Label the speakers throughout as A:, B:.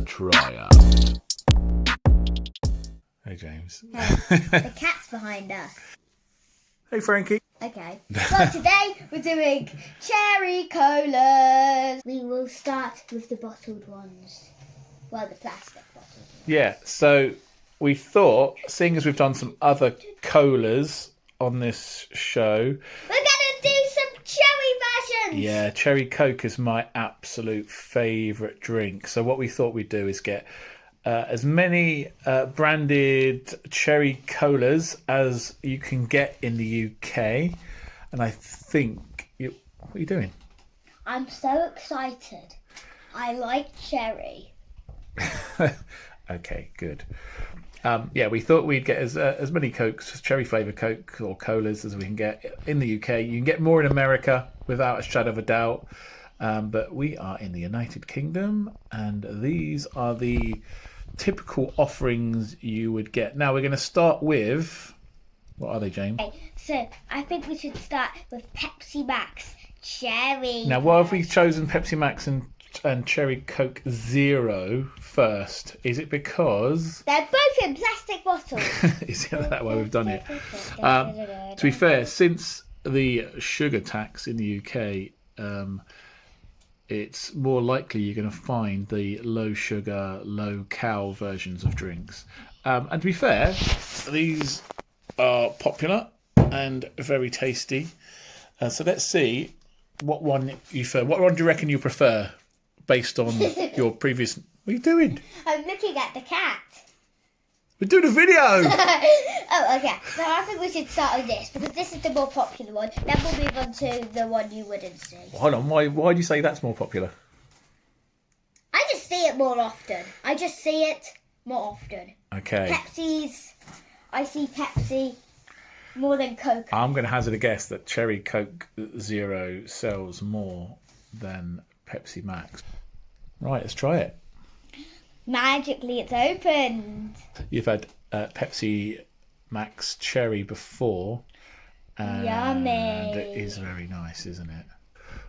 A: try out. Hey, James.
B: The cat's behind us.
A: Hey, Frankie.
B: Okay. So today we're doing cherry colas. We will start with the bottled ones. Well, the plastic bottled ones.
A: Yeah, so we thought, seeing as we've done some other colas on this show...
B: We're going to do some cherry versions!
A: Yeah, cherry Coke is my absolute favourite drink. So what we thought we'd do is get as many branded cherry colas as you can get in the UK. And I think... What are you doing?
B: I'm so excited. I like cherry.
A: Okay, good. Yeah, we thought we'd get as many Cokes, cherry flavour Coke or colas as we can get in the UK. You can get more in America without a shadow of a doubt. But we are in the United Kingdom, and these are the typical offerings you would get. Now we're going to start with... What are they, James?
B: Okay, so I think we should start with Pepsi Max Cherry.
A: Now, why have we chosen Pepsi Max and Cherry Coke Zero first? Is it because...
B: They're both in plastic bottles.
A: Is it that way we've done it? To be fair, since the sugar tax in the UK, it's more likely you're going to find the low sugar, low cal versions of drinks. And to be fair, these are popular and very tasty. So let's see what one you prefer. What one do you reckon you prefer based on your previous... What are you doing?
B: I'm looking at the cat.
A: We're doing a video!
B: Oh, okay. So I think we should start with this, because this is the more popular one. Then we'll move on to the one you wouldn't see.
A: Hold on, why do you say that's more popular?
B: I just see it more often.
A: Okay.
B: Pepsi's... I see Pepsi more than Coke.
A: I'm going to hazard a guess that Cherry Coke Zero sells more than Pepsi Max. Right, let's try it.
B: Magically, it's opened.
A: You've had Pepsi Max Cherry before. And
B: Yummy.
A: it is very nice, isn't it?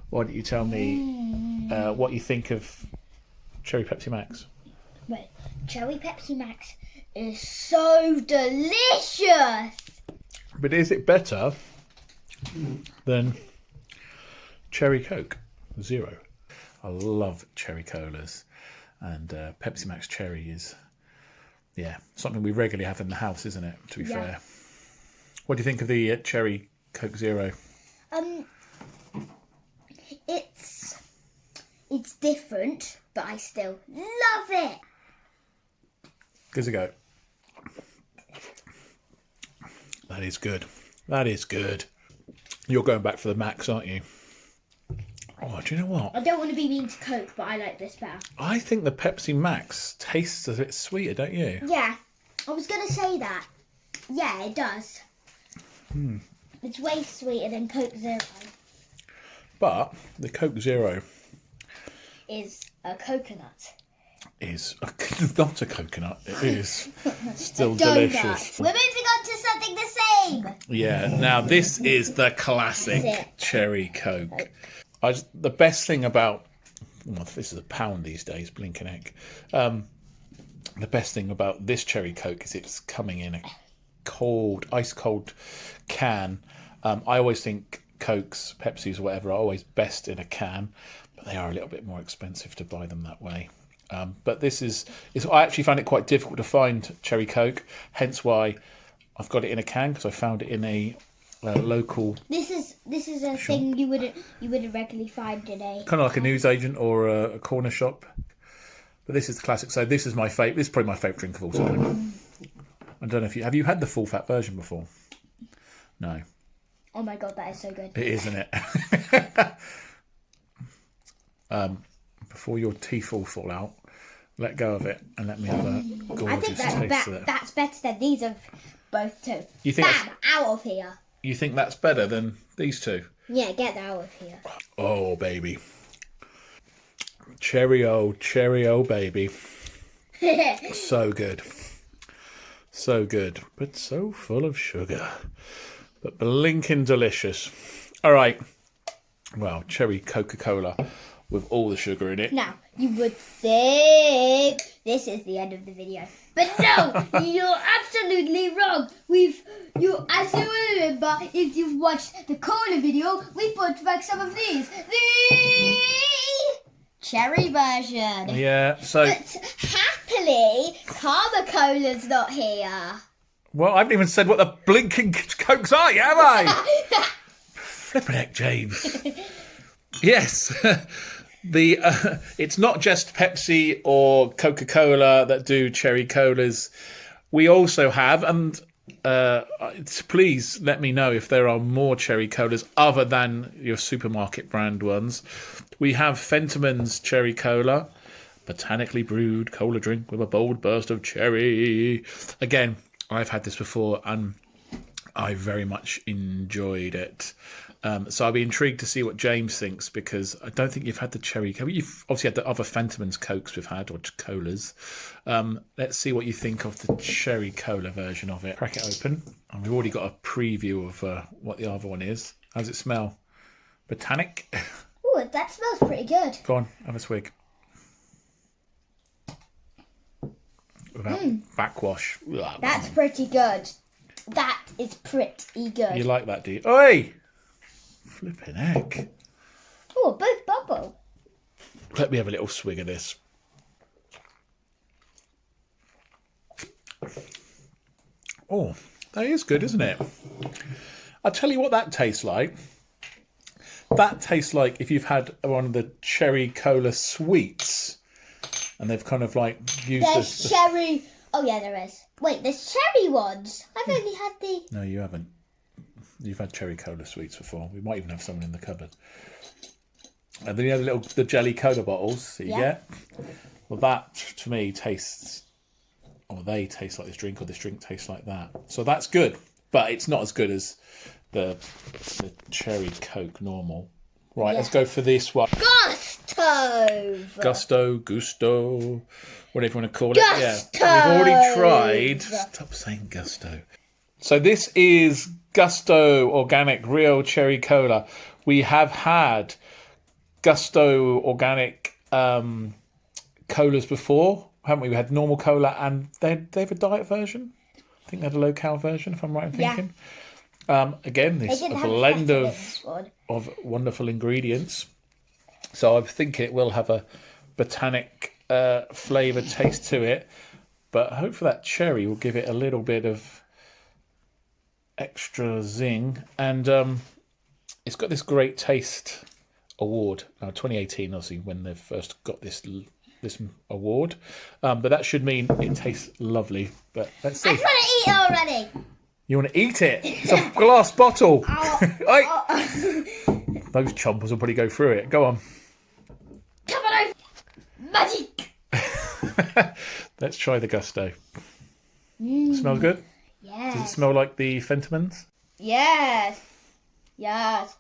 A: Why don't you tell me what you think of Cherry Pepsi Max?
B: Wait, Cherry Pepsi Max is so delicious.
A: But is it better than Cherry Coke Zero? I love cherry colas, and Pepsi Max Cherry is, something we regularly have in the house, isn't it? To be fair, what do you think of the Cherry Coke Zero?
B: It's different, but I still love it.
A: Gives a go. That is good. That is good. You're going back for the Max, aren't you? Oh, do you know what?
B: I don't want to be mean to Coke, but I like this better.
A: I think the Pepsi Max tastes a bit sweeter, don't you?
B: Yeah, I was going to say that. Yeah, it does. It's way sweeter than Coke Zero.
A: But the Coke Zero
B: is a coconut.
A: Is not a coconut. It is still
B: Donut.
A: delicious.
B: We're moving on to something the same.
A: Yeah. Now this is the classic Cherry Coke. The best thing about this is £1 these days, blinking heck. The best thing about this Cherry Coke is it's coming in a ice cold can. I always think Cokes, Pepsis, or whatever are always best in a can, but they are a little bit more expensive to buy them that way. But I actually found it quite difficult to find Cherry Coke, hence why I've got it in a can, because I found it in a local. This
B: is a thing you wouldn't regularly find in a
A: kind of like a newsagent or a corner shop. But this is the classic. So this is my favourite. This is probably my favourite drink of all time. I don't know if have you had the full fat version before? No.
B: Oh my god, that is so good.
A: It is, isn't it? Before your teeth all fall out, let go of it and let me have a gorgeous taste of it.
B: That's better than these of both two.
A: You think
B: out of here.
A: You think that's better than these two?
B: Yeah, get that out of here.
A: Oh, baby. Cherry-o, baby. So good. So good. But so full of sugar. But blinking delicious. All right. Well, cherry Coca-Cola. with all the sugar in it.
B: Now, you would think this is the end of the video. But no, you're absolutely wrong. As you remember, if you've watched the cola video, we brought back some of these. The cherry version.
A: Yeah, so...
B: But happily, carbacola's not here.
A: Well, I haven't even said what the blinking Cokes are yet, have I? Flippin' heck, James. Yes. It's not just Pepsi or Coca-Cola that do cherry colas. We also have, and please let me know if there are more cherry colas other than your supermarket brand ones. We have Fentiman's cherry cola, botanically brewed cola drink with a bold burst of cherry. Again, I've had this before and I very much enjoyed it. So I'll be intrigued to see what James thinks, because I don't think you've had the cherry. You've obviously had the other Fentiman's Cokes we've had, or colas. Let's see what you think of the cherry cola version of it. Crack it open. And we've already got a preview of what the other one is. How does it smell? Botanic?
B: Ooh, that smells pretty good.
A: Go on, have a swig. Without backwash.
B: That's pretty good. That is pretty good.
A: You like that, do you? Oi! Flipping heck.
B: Oh, both bubble.
A: Let me have a little swig of this. Oh, that is good, isn't it? I'll tell you what that tastes like. That tastes like if you've had one of the cherry cola sweets and they've kind of like used
B: There's cherry. Oh, yeah, there is. Wait, there's cherry ones. I've only had the...
A: No, you haven't. You've had cherry cola sweets before. We might even have some in the cupboard. And then you have the jelly cola bottles that you get. Well, that to me tastes, or they taste like this drink, or this drink tastes like that. So that's good, but it's not as good as the cherry Coke normal. Right, let's go for this one. Gusto, whatever you want to call it. Yeah, we've already tried. Stop saying gusto. So this is Gusto Organic Real Cherry Cola. We have had Gusto Organic colas before, haven't we? We had normal cola and they have a diet version. I think they had a low-cal version, if I'm right in thinking. Again, this is a blend of wonderful ingredients. So I think it will have a botanic flavour taste to it. But hopefully that cherry will give it a little bit of extra zing. And it's got this great taste award. 2018, obviously, when they first got this award. But that should mean it tastes lovely. But let's see.
B: I just want to eat it already.
A: You want to eat it? It's a glass bottle. Those chompers will probably go through it. Go on.
B: Come on, magic.
A: Let's try the Gusto. Smells good?
B: Yes.
A: Does it smell like the Fentimans?
B: Yes. Yes.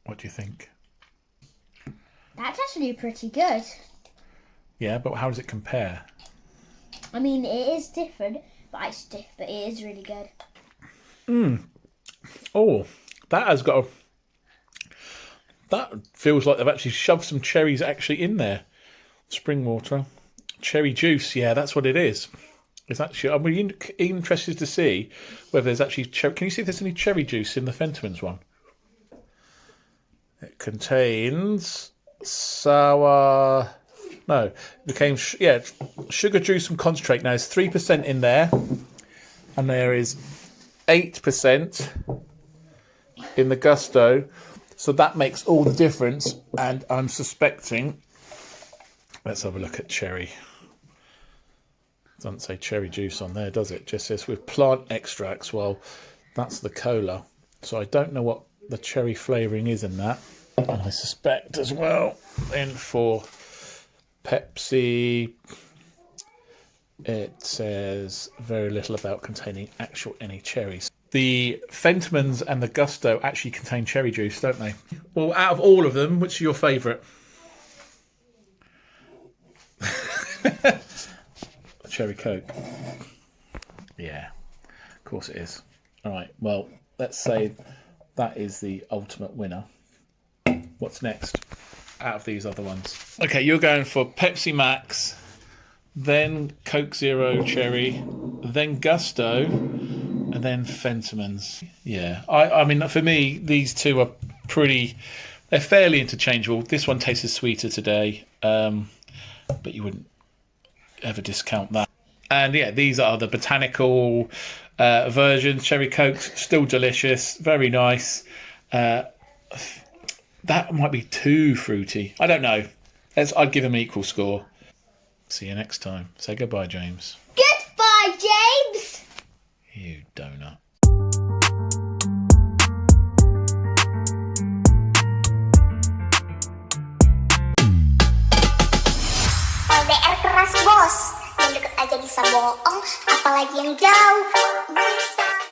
A: What do you think?
B: That's actually pretty good.
A: Yeah, but how does it compare?
B: I mean, it is different, but it is really good.
A: Oh, that has got a... That feels like they've actually shoved some cherries actually in there. Spring water. Cherry juice, yeah, that's what it is. It's actually... I'm really interested to see whether there's actually... Can you see if there's any cherry juice in the Fentimans one? It contains sour... No, it became... sugar juice and concentrate. Now, there's 3% in there. And there is 8% in the Gusto. So that makes all the difference. And I'm suspecting... Let's have a look at cherry. It doesn't say cherry juice on there, does it? It just says with plant extracts. Well, that's the cola. So I don't know what the cherry flavouring is in that. And I suspect as well, then for Pepsi, it says very little about containing any cherries. The Fentimans and the Gusto actually contain cherry juice, don't they? Well, out of all of them, which is your favourite? Cherry Coke. Yeah, of course it is. All right, well, let's say that is the ultimate winner. What's next out of these other ones? Okay, you're going for Pepsi Max, then Coke Zero Cherry, then Gusto, and then Fentimans. Yeah, I mean, for me, these two are they're fairly interchangeable. This one tastes sweeter today, but you wouldn't ever discount that. And yeah, these are the botanical versions. Cherry Coke's still delicious, very nice. That might be too fruity. I don't know. I'd give them an equal score. See you next time. Say goodbye, James.
B: Goodbye, James!
A: You donut.
C: LDR keras bos, yang deket aja bisa bohong, apalagi yang jauh.